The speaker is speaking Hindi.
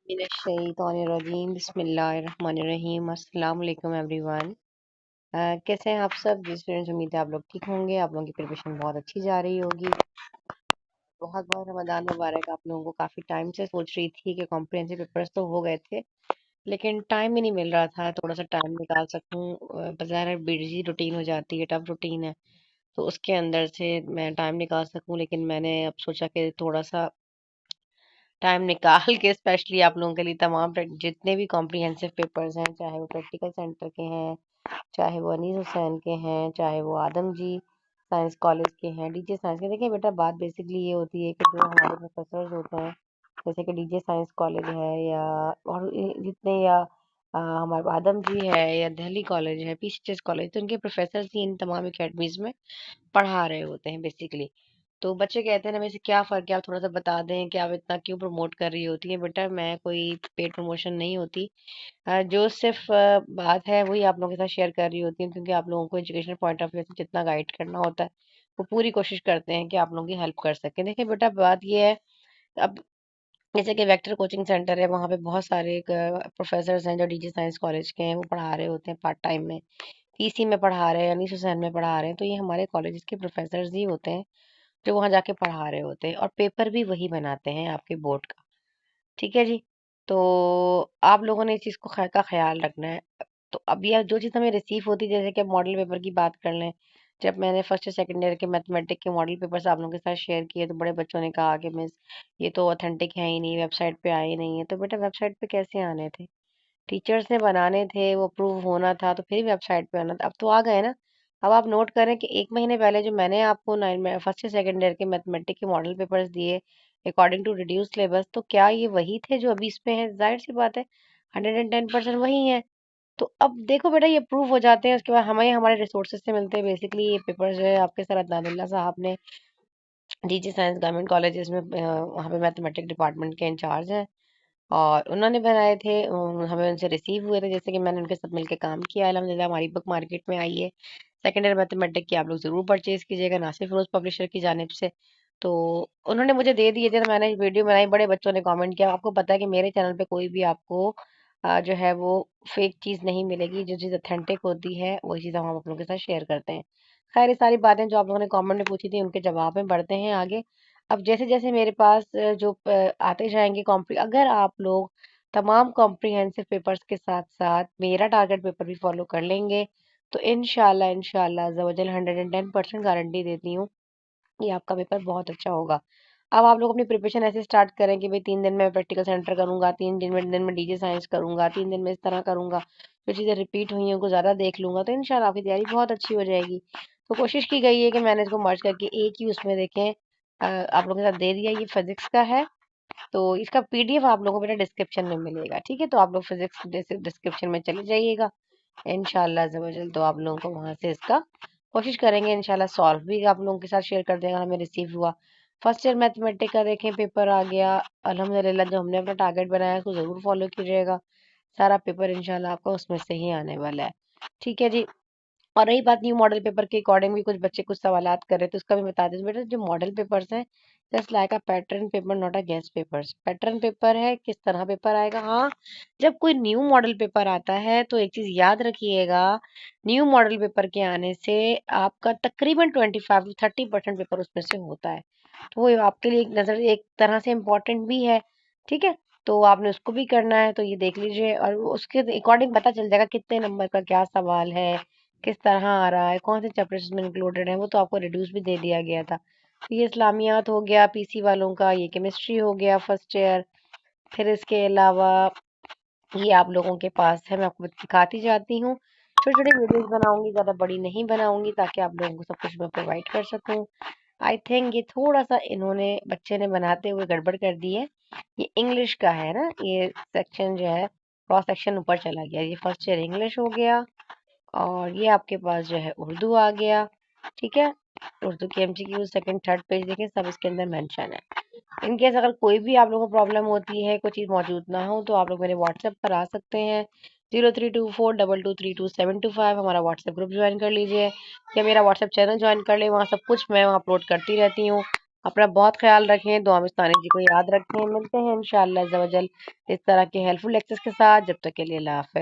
मिनश्शैतानिर्रजीम बिस्मिल्लाहिर्रहमानिर्रहीम अस्सलाम वालेकुम एवरीवन। कैसे हैं आप सब? जी स्टूडेंट्स, उम्मीद है आप लोग ठीक होंगे। आप लोगों की प्रिपरेशन बहुत अच्छी जा रही होगी। बहुत बहुत रमजान मुबारक। आप लोगों को काफ़ी टाइम से सोच रही थी कि कॉम्प्रिहेंसिव पेपर्स तो हो गए थे, लेकिन टाइम ही नहीं मिल रहा था थोड़ा सा टाइम निकाल सकूं। बाज़ार बिजी रूटीन हो जाती है, टफ रूटीन है, तो उसके अंदर से मैं टाइम निकाल सकूं। लेकिन मैंने अब सोचा कि थोड़ा सा टाइम निकाल के स्पेशली आप लोगों के लिए तमाम जितने भी कॉम्प्रिहेंसिव पेपर्स हैं, चाहे वो प्रैक्टिकल सेंटर के हैं, चाहे वो अनीस हुसैन के हैं, चाहे वो आदम जी साइंस कॉलेज के हैं, डीजे साइंस के। देखिए बेटा, बात बेसिकली ये होती है कि जो हमारे प्रोफेसर होते हैं, जैसे कि डीजे साइंस कॉलेज है या और जितने या हमारे आदम जी है या दिल्ली कॉलेज है, पीसीएस कॉलेज, तो इनके प्रोफेसर ही इन तमाम एकेडमीज में पढ़ा रहे होते हैं बेसिकली। तो बच्चे कहते हैं ना, वैसे क्या फ़र्क है, आप थोड़ा-सा बता दें कि आप इतना क्यों प्रमोट कर रही होती हैं? बेटा, मैं कोई पेड प्रमोशन नहीं होती। जो सिर्फ़ बात है वही आप लोगों के साथ शेयर कर रही होती हूँ, क्योंकि आप लोगों को एजुकेशनल पॉइंट ऑफ व्यू से जितना गाइड करना होता है, वो पूरी कोशिश करते हैं कि आप लोगों की हेल्प कर सकें। देखिए बेटा, बात ये है, अब जैसे कि वेक्टर कोचिंग सेंटर है, वहाँ पे बहुत सारे प्रोफ़ेसर्स हैं जो डीजे साइंस कॉलेज के हैं, वो पढ़ा रहे होते हैं पार्ट टाइम में। पीसी में पढ़ा रहे हैं, अनीस हुसैन में पढ़ा रहे हैं, तो ये हमारे कॉलेजेस के प्रोफ़ेसर्स ही होते हैं जो वहाँ जाके पढ़ा रहे होते हैं, और पेपर भी वही बनाते हैं आपके बोर्ड का। ठीक है जी। तो आप लोगों ने इस चीज़ को का ख्याल रखना है। तो अब यह जो चीज़ हमें रिसीव होती है, जैसे कि अब मॉडल पेपर की बात कर लें, जब मैंने फर्स्ट या सेकंड ईयर के मैथमेटिक के मॉडल पेपर्स आप लोगों के साथ शेयर किए, तो बड़े बच्चों ने कहा कि मिस, ये तो ऑथेंटिक है ही नहीं, वेबसाइट पे आए ही नहीं है। तो बेटा, वेबसाइट पे कैसे आने थे? टीचर्स ने बनाने थे, वो अप्रूव होना था, तो फिर वेबसाइट पे आना था। अब तो आ गए ना। अब आप नोट करें कि 1 महीने पहले जो मैंने आपको नाइन में फर्स्ट या सेकंड ईयर के मैथमेटिक्स के मॉडल पेपर्स दिए अकॉर्डिंग टू रिड्यूस सिलेबस, तो क्या ये वही थे जो अभी इसमें हैं? ज़ाहिर-सी बात है, 110% वही हैं। तो अब देखो बेटा, ये प्रूव हो जाते हैं, उसके बाद हमें हमारे रिसोर्सेज से मिलते हैं। बेसिकली ये पेपर जो है आपके सर अदनानुल्लाह साहब ने डीजी साइंस गवर्नमेंट कॉलेजेस में वहाँ पे मैथमेटिक्स डिपार्टमेंट के इंचार्ज हैं, और उन्होंने बनाए थे। हमें उनसे रिसीव हुए थे, जैसे कि मैंने उनके साथ मिलकर काम किया। अल्हम्दुलिल्लाह हमारी बुक मार्केट में आई है। सेकेंड ईयर मैथमेटिक्स की आप लोग ज़रूर परचेज़ कीजिएगा, नासिर फिरोज़ पब्लिशर की जानिब से। तो उन्होंने मुझे दे दिए थे, तो मैंने वीडियो बनाई, बड़े बच्चों ने कमेंट किया। आपको पता है कि मेरे चैनल पे कोई भी आपको जो है वो फेक चीज़ नहीं मिलेगी। जो चीज़ ऑथेंटिक होती है वही चीज़ हम आप लोगों के साथ शेयर करते हैं। खैर, ये सारी बातें जो आप लोगों ने कमेंट में पूछी थी, उनके जवाब में बढ़ते हैं आगे। अब जैसे-जैसे मेरे पास आते जाएँगे अगर आप लोग तमाम कॉम्प्रिहेंसिव पेपर्स के साथ-साथ मेरा टारगेट पेपर भी फ़ॉलो कर लेंगे, तो इंशाअल्लाह इंशाअल्लाह अज़्ज़ा वजल 110% गारंटी देती हूँ, ये आपका पेपर बहुत अच्छा होगा। अब आप लोग अपनी प्रिपरेशन ऐसे स्टार्ट करें कि भई 3 दिन में प्रैक्टिकल सेंटर करूँगा, 3 दिन में डीजे साइंस करूँगा, 3 दिन में इस तरह करूँगा। जो चीज़ें रिपीट हुई हैं उनको ज़्यादा देख लूँगा, तो इंशाअल्लाह आपकी तैयारी बहुत अच्छी हो जाएगी। तो कोशिश की गई है कि मैंने इसको मर्ज करके एक ही उसमें देखें आप लोगों के साथ दे दिया। ये फिज़िक्स का है, तो इसका पीडीएफ आप लोगों को बेटा डिस्क्रिप्शन में मिलेगा। ठीक है? तो आप लोग फिज़िक्स डिस्क्रिप्शन में चले जाइएगा। इंशाअल्लाह अज़्ज़ा वजल तो आप लोगों को वहाँ से इसका कोशिश करेंगे इंशाल्लाह सॉल्व भी आप लोगों के साथ शेयर कर देगा, हमें रिसीव हुआ। फर्स्ट ईयर मैथमेटिक्स का देखें पेपर आ गया। अल्हम्दुलिल्लाह जो हमने अपना टारगेट बनाया है उसको ज़रूर फॉलो कीजिएगा। सारा पेपर इंशाल्लाह आपका उसमें से ही आने वाला है। ठीक है जी। और रही बात न्यू मॉडल पेपर के अकॉर्डिंग भी कुछ बच्चे कुछ सवालात कर रहे थे, उसका भी बता दें बेटा। जो मॉडल पेपर्स हैं, just like a pattern paper, not a guest papers. Pattern paper है, किस तरह पेपर आएगा? हाँ, जब कोई न्यू मॉडल पेपर आता है तो एक चीज याद रखिएगा, न्यू मॉडल पेपर के आने से आपका तकरीबन 25 to 30% पेपर उसमें से होता है, तो वो आपके लिए एक नजर एक तरह से इम्पोर्टेंट भी है। ठीक है? तो आपने उसको भी करना है, तो ये देख लीजिए, और उसके अकॉर्डिंग पता चल जाएगा कितने नंबर का क्या सवाल है, किस तरह आ रहा है, कौन से चैप्टर्स में इंक्लूडेड है। वो तो आपको रिड्यूस भी दे दिया गया था। तो ये इस्लामियात हो गया पीसी वालों का, ये केमिस्ट्री हो गया फर्स्ट ईयर। फिर इसके अलावा ये आप लोगों के पास है, मैं आपको दिखाती जाती हूँ। छोटी छोटी वीडियोस बनाऊंगी, ज़्यादा बड़ी नहीं बनाऊंगी, ताकि आप लोगों को सब कुछ मैं प्रोवाइड कर सकूँ। आई थिंक ये थोड़ा सा इन्होंने बच्चे ने बनाते हुए गड़बड़ कर दी है। ये इंग्लिश का है ना, ये सेक्शन जो है क्रॉस सेक्शन ऊपर चला गया। ये फर्स्ट ईयर इंग्लिश हो गया, और ये आपके पास जो है उर्दू आ गया। ठीक है? उर्दू की एमसीक्यू सेकंड थर्ड पेज देखें, सब इसके अंदर मेंशन है। इन केस अगर कोई भी आप लोगों को प्रॉब्लम होती है, कोई चीज़ मौजूद ना हो, तो आप लोग मेरे व्हाट्सएप पर आ सकते हैं। 032422323725 हमारा व्हाट्सएप ग्रुप ज्वाइन कर लीजिए, या मेरा व्हाट्सएप चैनल ज्वाइन कर ले, वहाँ सब कुछ मैं वहाँ अपलोड करती रहती हूँ। अपना बहुत ख्याल रखें, दुआ में तानिक जी को याद रखें। मिलते हैं इंशाअल्लाह अज़्ज़ा वजल इस तरह के हेल्पफुल लेक्चर्स के साथ। जब तक के लिए अल्लाह हाफ़िज़।